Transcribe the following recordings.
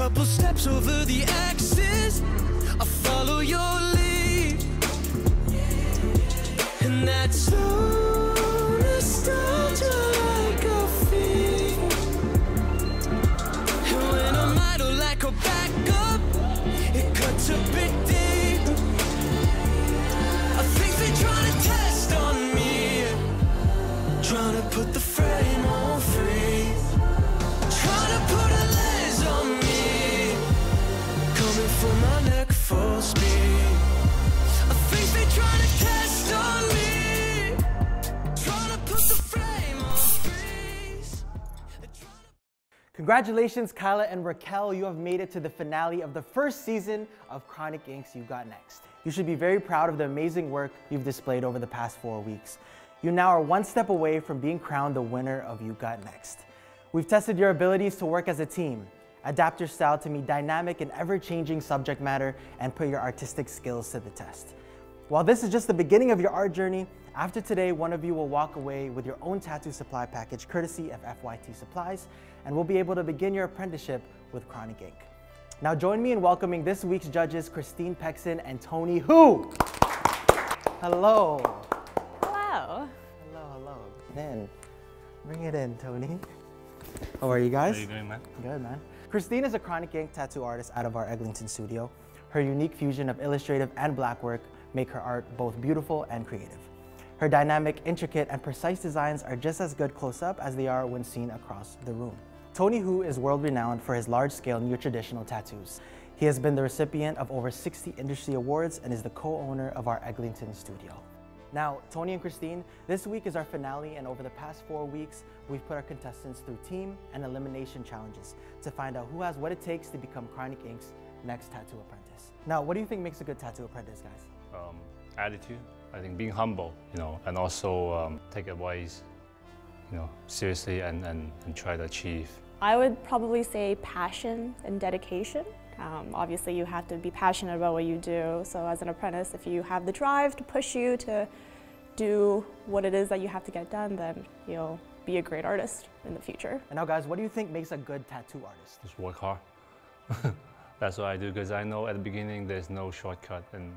couple steps over the axis, I follow your lead. And that's so nostalgia like a fiend. And when I'm idle like a backup, it cuts a bit deep. I think they're trying to test on me, trying to put the frame on freeze, trying to put a lens on me, coming for my neck full speed. I think they're trying to test on me, trying to put the frame on freeze. Congratulations, Kyla and Raquel. You have made it to the finale of the first season of Chronic Inc.'s You Got Next. You should be very proud of the amazing work you've displayed over the past 4 weeks. You now are one step away from being crowned the winner of You Got Next. We've tested your abilities to work as a team, adapt your style to meet dynamic and ever-changing subject matter, and put your artistic skills to the test. While this is just the beginning of your art journey, after today, one of you will walk away with your own tattoo supply package courtesy of FYT Supplies, and will be able to begin your apprenticeship with Chronic Inc. Now join me in welcoming this week's judges, Christine Pexon and Tony Hu. Hello. Hello. Hello, hello. Man, bring it in, Tony. How are you guys? How you doing, man? Good, man. Christine is a Chronic Inc. tattoo artist out of our Eglinton studio. Her unique fusion of illustrative and black work make her art both beautiful and creative. Her dynamic, intricate, and precise designs are just as good close-up as they are when seen across the room. Tony Hu is world-renowned for his large-scale neo-traditional tattoos. He has been the recipient of over 60 industry awards and is the co-owner of our Eglinton studio. Now, Tony and Christine, this week is our finale, and over the past 4 weeks, we've put our contestants through team and elimination challenges to find out who has what it takes to become Chronic Inc.'s next tattoo apprentice. Now, what do you think makes a good tattoo apprentice, guys? Attitude. I think being humble, and also take advice, seriously and try to achieve. I would probably say passion and dedication. Obviously, you have to be passionate about what you do. So as an apprentice, if you have the drive to push you to do what it is that you have to get done, then you'll be a great artist in the future. And now, guys, what do you think makes a good tattoo artist? Just work hard. That's what I do, because I know at the beginning there's no shortcut, and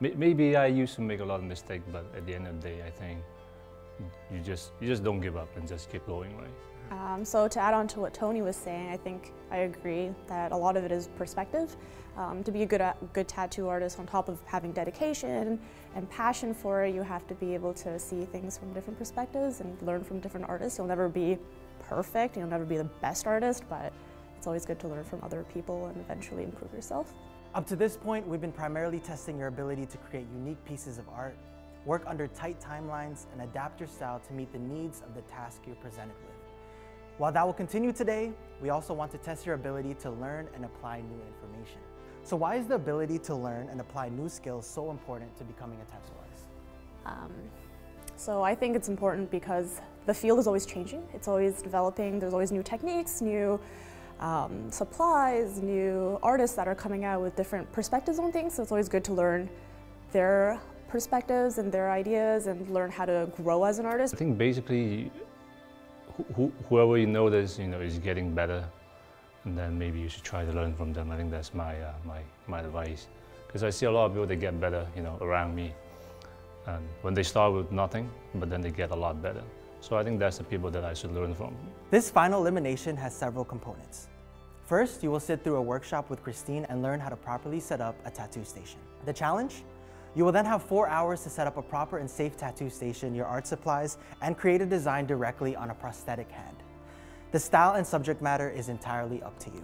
maybe I used to make a lot of mistakes, but at the end of the day, I think you just don't give up and just keep going, right? So to add on to what Tony was saying, I think I agree that a lot of it is perspective. To be a good tattoo artist, on top of having dedication and passion for it, you have to be able to see things from different perspectives and learn from different artists. You'll never be perfect, you'll never be the best artist, but it's always good to learn from other people and eventually improve yourself. Up to this point, we've been primarily testing your ability to create unique pieces of art, work under tight timelines, and adapt your style to meet the needs of the task you're presented with. While that will continue today, we also want to test your ability to learn and apply new information. So why is the ability to learn and apply new skills so important to becoming a tattoo artist? So I think it's important because the field is always changing. It's always developing. There's always new techniques, new supplies, new artists that are coming out with different perspectives on things. So it's always good to learn their perspectives and their ideas and learn how to grow as an artist. I think basically whoever you notice, is getting better, and then maybe you should try to learn from them. I think that's my advice, because I see a lot of people that get better, around me, and when they start with nothing, but then they get a lot better. So I think that's the people that I should learn from. This final elimination has several components. First, you will sit through a workshop with Christine and learn how to properly set up a tattoo station. The challenge? You will then have 4 hours to set up a proper and safe tattoo station, your art supplies, and create a design directly on a prosthetic hand. The style and subject matter is entirely up to you.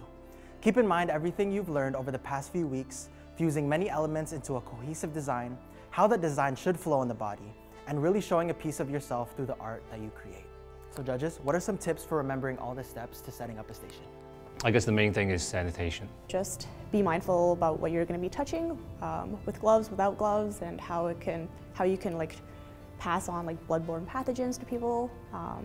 Keep in mind everything you've learned over the past few weeks, fusing many elements into a cohesive design, how the design should flow in the body, and really showing a piece of yourself through the art that you create. So judges, what are some tips for remembering all the steps to setting up a station? I guess the main thing is sanitation. Just be mindful about what you're going to be touching, with gloves, without gloves, and how you can like pass on like bloodborne pathogens to people.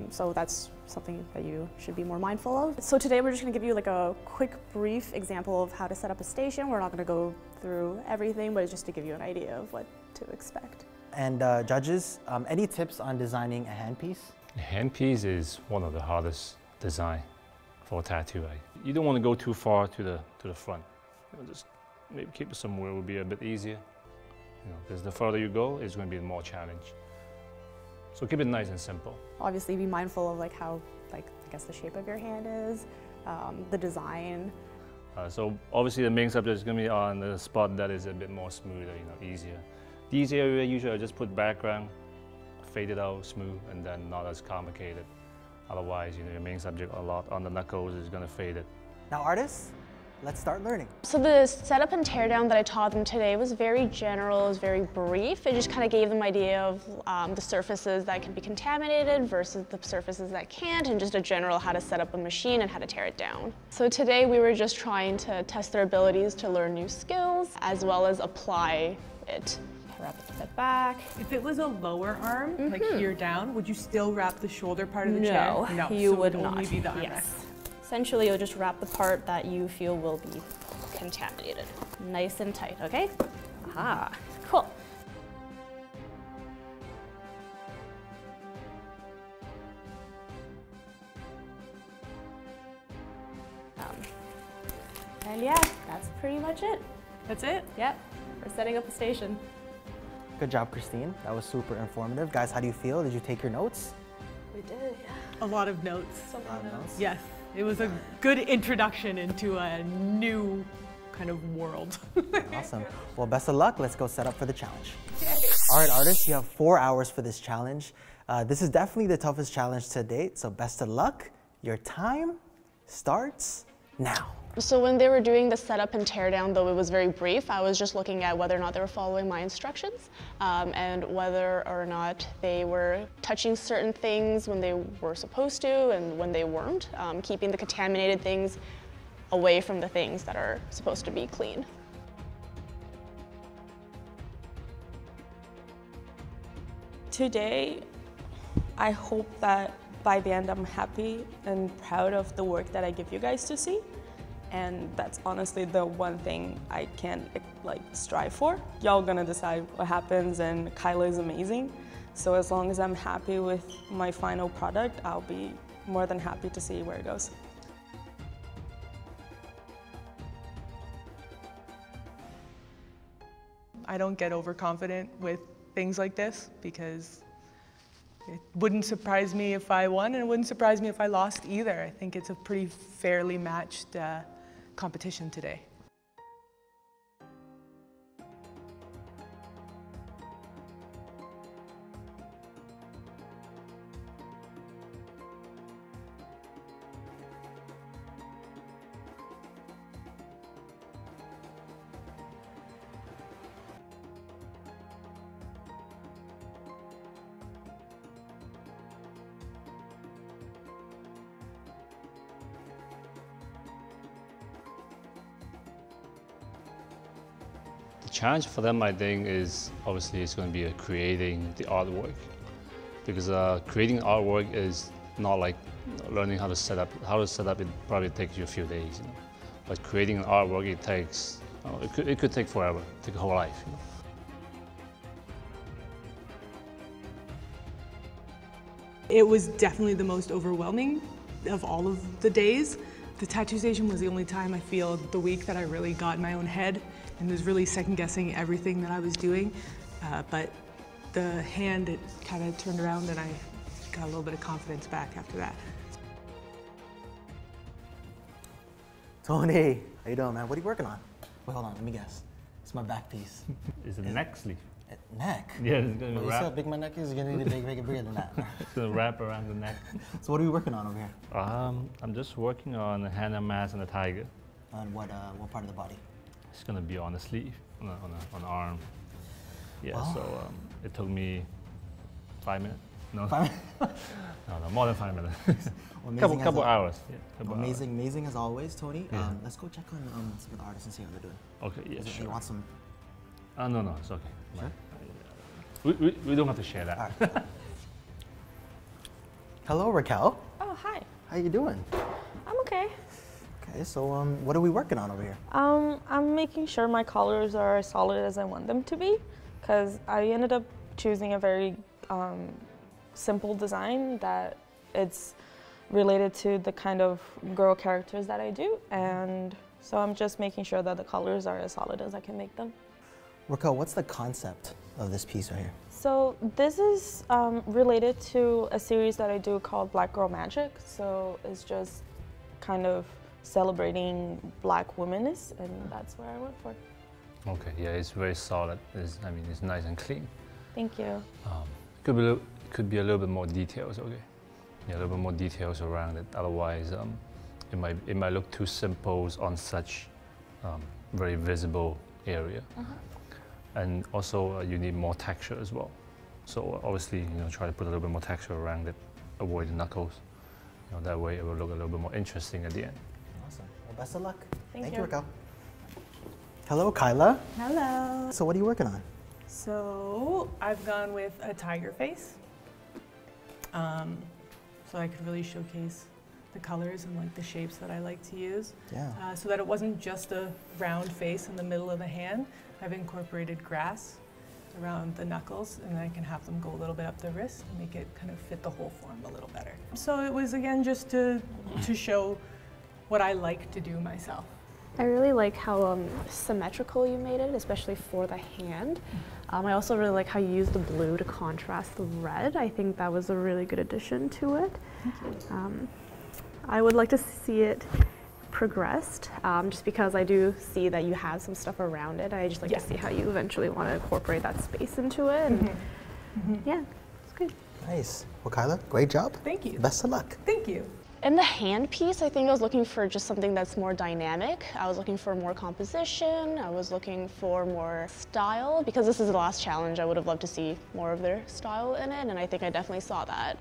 So that's something that you should be more mindful of. So today we're just going to give you like a quick, brief example of how to set up a station. We're not going to go through everything, but it's just to give you an idea of what to expect. And judges, any tips on designing a handpiece? A handpiece is one of the hardest design for a tattoo. You don't want to go too far to the front. Just maybe keep it somewhere will be a bit easier. Because the further you go, it's going to be more challenge. So keep it nice and simple. Obviously, be mindful of like how, I guess the shape of your hand is, the design. So obviously the main subject is going to be on the spot that is a bit more smoother, easier. These areas usually I just put background, fade it out, smooth, and then not as complicated. Otherwise, your main subject a lot on the knuckles is going to fade it. Now artists, let's start learning. So the setup and teardown that I taught them today was very general, it was very brief. It just kind of gave them idea of the surfaces that can be contaminated versus the surfaces that can't, and just a general how to set up a machine and how to tear it down. So today we were just trying to test their abilities to learn new skills as well as apply it. Wrap it back. If it was a lower arm, like here down, would you still wrap the shoulder part of the chair? No, you would not. Only be the armrest. Yes. Essentially, you'll just wrap the part that you feel will be contaminated. Nice and tight, okay? Aha, cool. And yeah, that's pretty much it. That's it? Yep, we're setting up a station. Good job, Christine. That was super informative. Guys, how do you feel? Did you take your notes? We did, yeah. A lot of notes. So many notes. Yes, it was a good introduction into a new kind of world. Awesome. Well, best of luck. Let's go set up for the challenge. All right, artists, you have 4 hours for this challenge. This is definitely the toughest challenge to date, so best of luck. Your time starts now. So when they were doing the setup and teardown, though it was very brief, I was just looking at whether or not they were following my instructions and whether or not they were touching certain things when they were supposed to and when they weren't, keeping the contaminated things away from the things that are supposed to be clean. Today, I hope that by the end I'm happy and proud of the work that I give you guys to see. And that's honestly the one thing I can strive for. Y'all gonna decide what happens, and Kyla is amazing. So as long as I'm happy with my final product, I'll be more than happy to see where it goes. I don't get overconfident with things like this because it wouldn't surprise me if I won, and it wouldn't surprise me if I lost either. I think it's a pretty fairly matched competition today. The challenge for them, I think, is obviously it's going to be creating the artwork, because creating artwork is not like learning how to set up. How to set up, it probably takes you a few days, but creating an artwork, it takes it could take forever, take a whole life. It was definitely the most overwhelming of all of the days. The tattoo station was the only time I feel the week that I really got in my own head and was really second-guessing everything that I was doing. But the hand, it kind of turned around and I got a little bit of confidence back after that. Tony, how you doing, man? What are you working on? Wait, hold on, let me guess. It's my back piece. It's a neck sleeve. Neck? Yeah, it's going to You see wrap. how big my neck is? You're gonna need to make it bigger than that. It's going to wrap around the neck. So what are we working on over here? I'm just working on a hand and mask and a tiger. On what part of the body? It's going to be on the sleeve, on the arm. Yeah, Oh. so it took me 5 minutes. No, 5 minutes? no, more than 5 minutes. Well, couple hours. Yeah, couple amazing as always, Tony. Yeah. Let's go check on some of the artists and see how they're doing. Okay, yeah, You sure. want some? No, it's okay. Sure. We don't have to share that. All right. Hello, Raquel. Oh, hi. How you doing? I'm okay. Okay, so what are we working on over here? I'm making sure my colors are as solid as I want them to be, because I ended up choosing a very simple design that it's related to the kind of girl characters that I do, and so I'm just making sure that the colors are as solid as I can make them. Raquel, what's the concept of this piece right here? So this is related to a series that I do called Black Girl Magic. So it's just kind of celebrating Black womenness, and that's where I went for. Okay, yeah, it's very solid. I mean, it's nice and clean. Thank you. Could be a little bit more details, okay? Yeah, a little bit more details around it. Otherwise, it might look too simple on such very visible area. And also, you need more texture as well. So obviously, try to put a little bit more texture around it. Avoid the knuckles. That way it will look a little bit more interesting at the end. Awesome. Well, best of luck. Thank you, you. Raquel. Hello, Kyla. Hello. So what are you working on? So I've gone with a tiger face. So I could really showcase the colors and like the shapes that I like to use. Yeah. So that it wasn't just a round face in the middle of the hand. I've incorporated grass around the knuckles, and then I can have them go a little bit up the wrist and make it kind of fit the whole form a little better. So it was, again, just to show what I like to do myself. I really like how symmetrical you made it, especially for the hand. I also really like how you used the blue to contrast the red. I think that was a really good addition to it. I would like to see it progressed, just because I do see that you have some stuff around it. I just like to see how you eventually want to incorporate that space into it. And yeah, it's good. Nice. Well, Kyla, great job. Thank you. Best of luck. Thank you. In the hand piece, I think I was looking for just something that's more dynamic. I was looking for more composition. I was looking for more style. Because this is the last challenge, I would have loved to see more of their style in it, and I think I definitely saw that.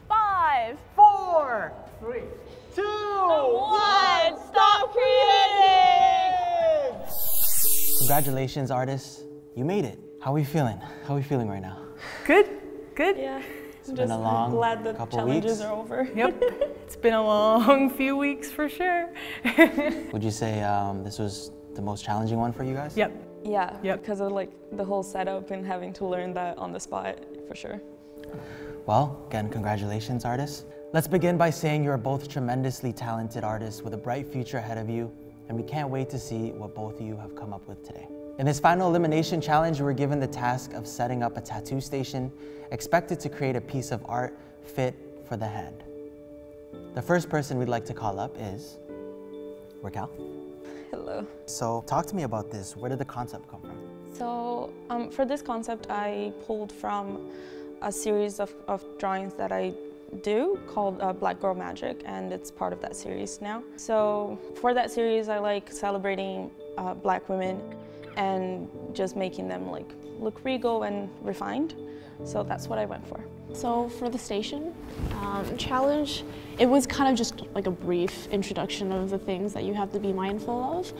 Five, 4, 3, 2, 1, stop creating! Congratulations, artists. You made it. How are we feeling? How are we feeling right now? Good, good. Yeah, I'm been a long glad the couple challenges weeks. are over. Yep, it's been a long few weeks for sure. Would you say this was the most challenging one for you guys? Yep. Yeah, Yep. because of like the whole setup and having to learn that on the spot, for sure. Well, again, congratulations, artists. Let's begin by saying you're both tremendously talented artists with a bright future ahead of you, and we can't wait to see what both of you have come up with today. In this final elimination challenge, we were given the task of setting up a tattoo station, expected to create a piece of art fit for the hand. The first person we'd like to call up is Raquel. Hello. So talk to me about this. Where did the concept come from? So for this concept, I pulled from a series of drawings that I do called Black Girl Magic, and it's part of that series now. So for that series, I like celebrating Black women and just making them like look regal and refined. So that's what I went for. So for the station challenge, it was kind of just like a brief introduction of the things that you have to be mindful of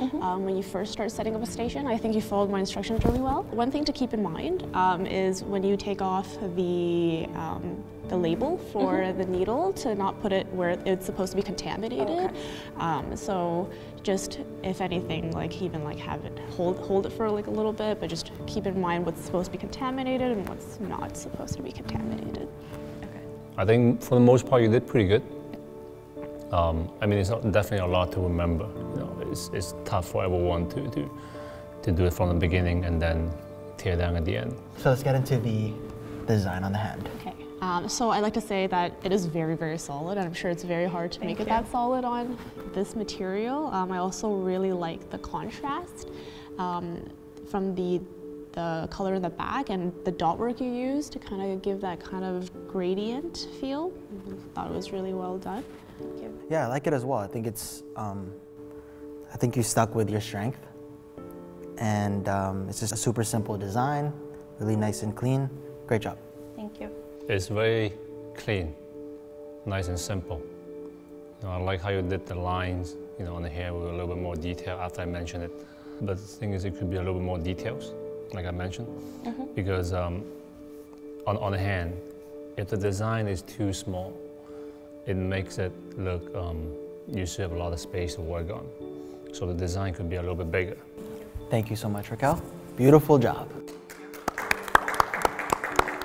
when you first start setting up a station. I think you followed my instructions really well. One thing to keep in mind is when you take off the label for the needle, to not put it where it's supposed to be contaminated. So just, if anything, like even like have it hold it for like a little bit, but just keep in mind what's supposed to be contaminated and what's not supposed to be contaminated. I think for the most part you did pretty good. I mean, it's definitely a lot to remember. It's tough for everyone to do it from the beginning and then tear down at the end. So let's get into the design on the hand. Okay. So I'd like to say that it is very, very solid, and I'm sure it's very hard to make it that solid on this material. I also really like the contrast from the color in the back and the dot work you used to kind of give that kind of gradient feel. I thought it was really well done. Thank you. Yeah, I like it as well. I think it's, I think you stuck with your strength, and it's just a super simple design, really nice and clean. Great job. Thank you. It's very clean, nice and simple. I like how you did the lines, on the hair with a little bit more detail after I mentioned it. But the thing is, it could be a little bit more details, like I mentioned, because on the hand, if the design is too small, it makes it look, you still have a lot of space to work on. so the design could be a little bit bigger. Thank you so much, Raquel. Beautiful job.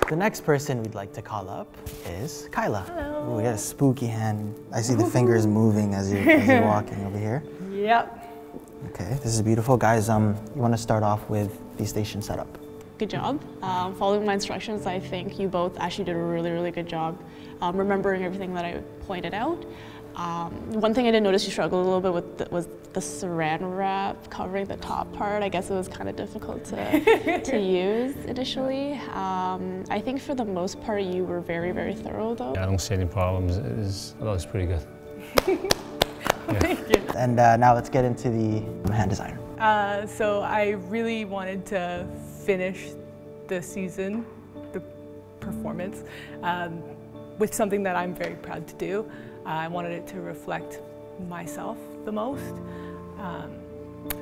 The next person we'd like to call up is Kyla. Hello. Ooh, we got a spooky hand. I see the fingers moving as you're walking over here. Yep. Okay, this is beautiful. Guys, you want to start off with the station setup. Good job. Following my instructions, I think you both actually did a really, really good job remembering everything that I pointed out. One thing I did notice you struggled a little bit with was the saran wrap covering the top part. I guess it was kind of difficult to use initially. I think for the most part you were very, very thorough though. I don't see any problems. That was pretty good. Thank you. And now let's get into the hand design. So I really wanted to finish the season, the performance, with something that I'm very proud to do. I wanted it to reflect myself the most.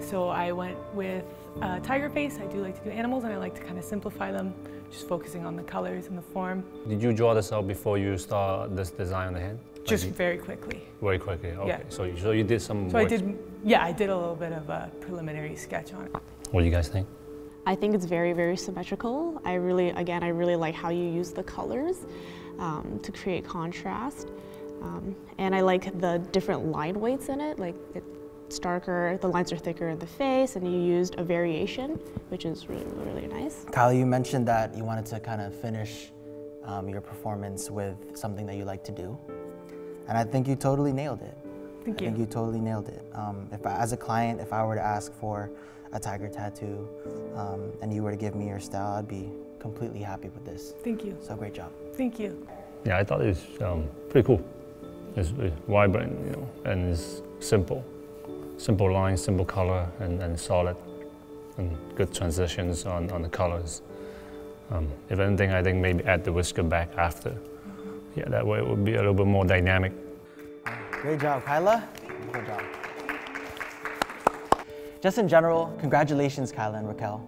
So I went with tiger face. I do like to do animals and I like to kind of simplify them, just focusing on the colors and the form. Did you draw this out before you start this design on the hand? Just very quickly. Very quickly, okay. Yeah. So you did some So work. I did a little bit of a preliminary sketch on it. What do you guys think? I think it's very, very symmetrical. I really like how you use the colors to create contrast. And I like the different line weights in it, like it's darker, the lines are thicker in the face, and you used a variation, which is really, really nice. Kyle, you mentioned that you wanted to kind of finish your performance with something that you like to do. And I think you totally nailed it. Thank you. I think you totally nailed it. As a client, if I were to ask for a tiger tattoo and you were to give me your style, I'd be completely happy with this. Thank you. So great job. Thank you. Yeah, I thought it was pretty cool. It's vibrant, you know, and it's simple. Simple lines, simple color, and solid, and good transitions on the colors. If anything, I think maybe add the whisker back after. Yeah, that way it would be a little bit more dynamic. Great job, Kyla. Good job. Just in general, congratulations, Kyla and Raquel.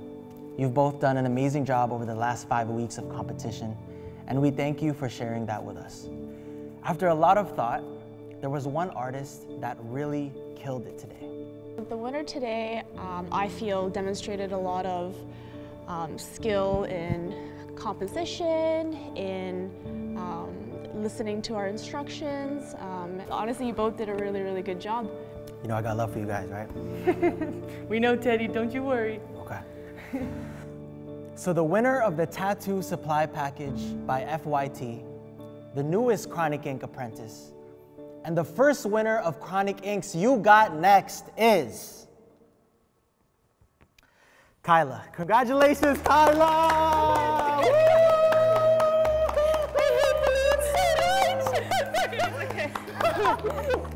You've both done an amazing job over the last 5 weeks of competition, and we thank you for sharing that with us. After a lot of thought, there was one artist that really killed it today. The winner today, I feel, demonstrated a lot of skill in composition, in listening to our instructions. Honestly, you both did a really, really good job. You know I got love for you guys, right? We know, Teddy, don't you worry. Okay. So the winner of the Tattoo Supply Package by FYT, the newest Chronic Ink apprentice, and the first winner of Chronic Ink's You Got Next is Kyla. Congratulations, Kyla!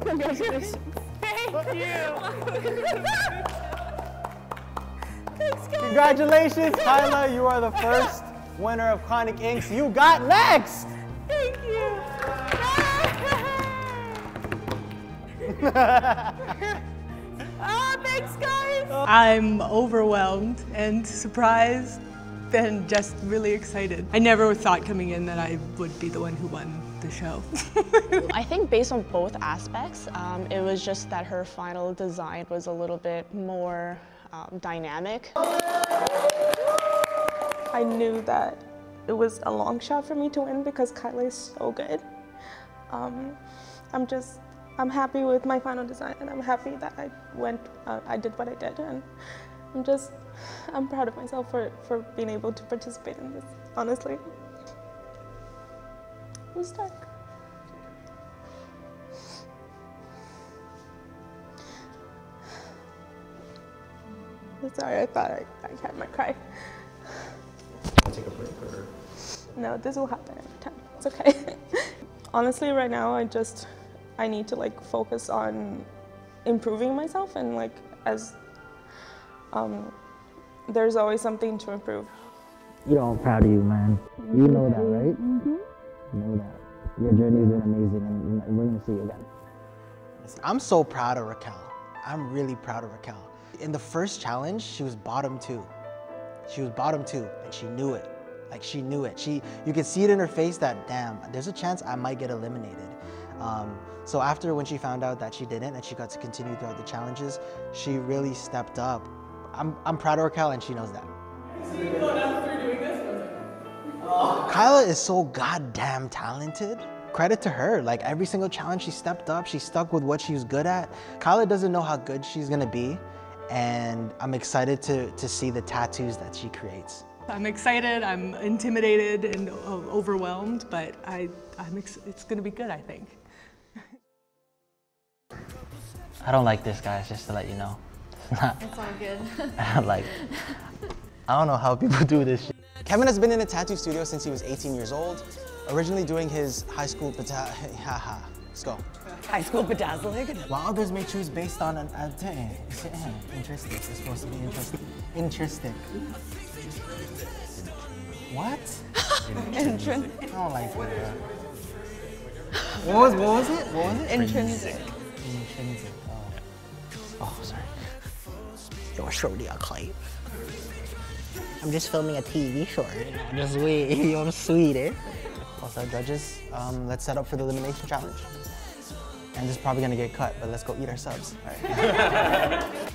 Congratulations. Thank you. Thanks, guys. Congratulations, Kyla. You are the first winner of Chronic Ink's You Got Next! Thank you. Thanks, guys. I'm overwhelmed and surprised and just really excited. I never thought coming in that I would be the one who won the show. I think based on both aspects, it was just that her final design was a little bit more dynamic. I knew that it was a long shot for me to win because Kyla is so good. I'm happy with my final design, and I'm happy that I did what I did, and I'm proud of myself for being able to participate in this, honestly. It was dark. I'm sorry, I thought I might cry. Take a break or? No, this will happen every time. It's okay. Honestly, right now, I need to focus on improving myself, and there's always something to improve. You know I'm proud of you, man. You know that, right? Mm-hmm. You know that. Your journey has been amazing, and we're gonna see you again. I'm so proud of Raquel. I'm really proud of Raquel. In the first challenge, she was bottom 2. She was bottom 2, and she knew it. She knew it. You could see it in her face that, damn, there's a chance I might get eliminated. So after when she found out that she didn't and she got to continue throughout the challenges, she really stepped up. I'm proud of her, Cal, and she knows that. Kyla is so goddamn talented. Credit to her, like every single challenge she stepped up, she stuck with what she was good at. Kyla doesn't know how good she's gonna be, and I'm excited to see the tattoos that she creates. I'm excited, I'm intimidated and overwhelmed, but it's gonna be good, I think. I don't like this, guys, just to let you know. It's all good. I don't know how people do this shit. Kevin has been in a tattoo studio since he was 18 years old, originally doing his high school let's go. High school bedazzling? While others may choose based on an interesting. It's supposed to be interesting. Interesting. What? Intrinsic. I don't like that. What was it? Intrinsic. Intrinsic. Oh, sorry. You're shorty on clay. I'm just filming a TV short. Just wait. I'm sweet, eh? What's up, judges? Let's set up for the elimination challenge. And this is probably gonna get cut, but let's go eat our subs. All right.